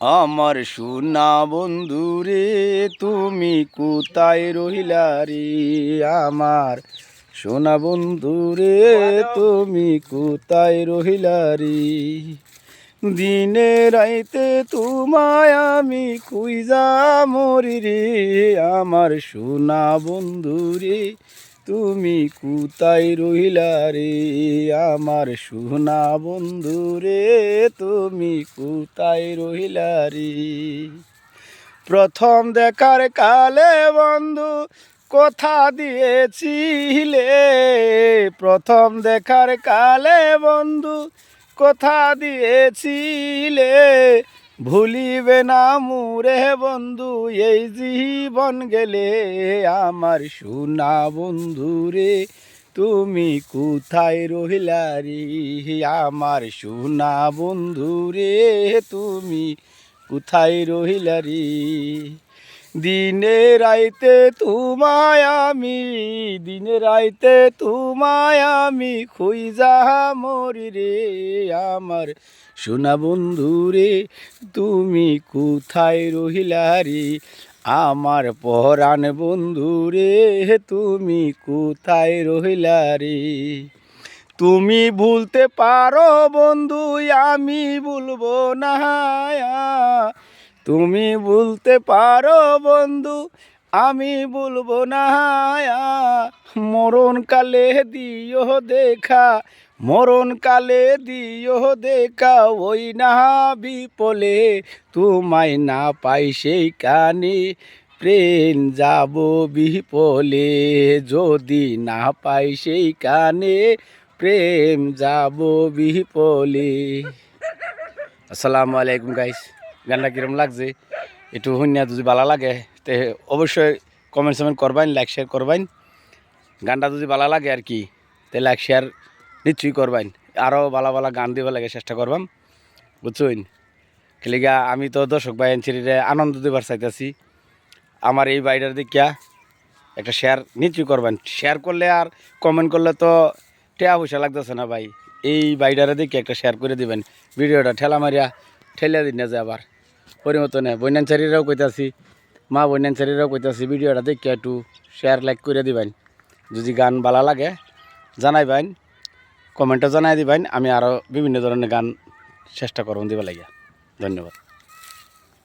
আমার সোনা বন্ধুরে তুমি কোথায় রহিলা রে? আমার সোনা বন্ধুরে তুমি কোথায় রহিলা রে? দিনে রাইতে তোমায় আমি খুঁজা মরি রে। আমার সোনা বন্ধুরে তুমি কোথায় রহিলা রে? আমার সোনা বন্ধুরে তুমি কোথায় রহিলা রে? প্রথম দেখার কালে বন্ধু কথা দিয়েছিলে, প্রথম দেখার কালে বন্ধু কথা দিয়েছিলে, ভুলিবে না মুরে বন্ধু এই জীবন গেলে। আমার সোনা বন্ধুরে তুমি কোথায় রহিলা রে? আমার সোনা বন্ধুরে তুমি কোথায় রহিলা রে? দিনে রাইতে তোমায় আমি, দিনে রাইতে তোমায় আমি খুঁজা মরি রে। আমার সোনা বন্ধুরে তুমি কোথায় রহিলা রে? আমার পরাণ বন্ধুরে তুমি কোথায় রহিলা রে? তুমি ভুলতে পারো বন্ধু, আমি ভুলবো না। তুমি ভুলতে পারো বন্ধু, আমি ভুলবো না। মরণ কালে দিও দেখা, মরণ কালে দিও দেখা, ওই না বিপলে তোমায় না পাই সেই কানে প্রেম যাব বিপলে। যদি না পাই সেই কানে প্রেম যাব বিপলে। আসসালামু আলাইকুম গাইস, গানটা কিরম লাগছে একটু শুনিয়া যদি ভালো লাগে তে অবশ্যই কমেন্ট করবেন, লাইক শেয়ার করবেন। গানটা যদি ভালো লাগে আর কি তে লাইক শেয়ার নিশ্চয়ই করবেন। আরও ভালো ভালো গান দিবার লাগে চেষ্টা করবাম, বুঝছেন? খেলিগা আমি তো দর্শক ভাই এনছিরে আনন্দ দিবার চাইতেছি। আমার এই বাইরের দিকিয়া একটা শেয়ার নিশ্চয়ই করবেন। শেয়ার করলে আর কমেন্ট করলে তো টেয়া পয়সা লাগতেছে না ভাই। এই বাইডারে দেখে একটা শেয়ার করে দিবেন ভিডিওটা, ঠেলা মারিয়া ঠেলিয়া দিন না যে আবার পরিমতনে বন্যাঞ্চারীরাও কইতাছি, মা বন্যাঞ্চারীরাও কইতাছি, ভিডিওটা দেখে একটু শেয়ার লাইক করে দিবেন। যদি গান ভালো লাগে জানাইবেন, কমেন্টে জানাই দিবেন। আমি আরও বিভিন্ন ধরনের গান চেষ্টা করব দিবা লাগিয়া। ধন্যবাদ।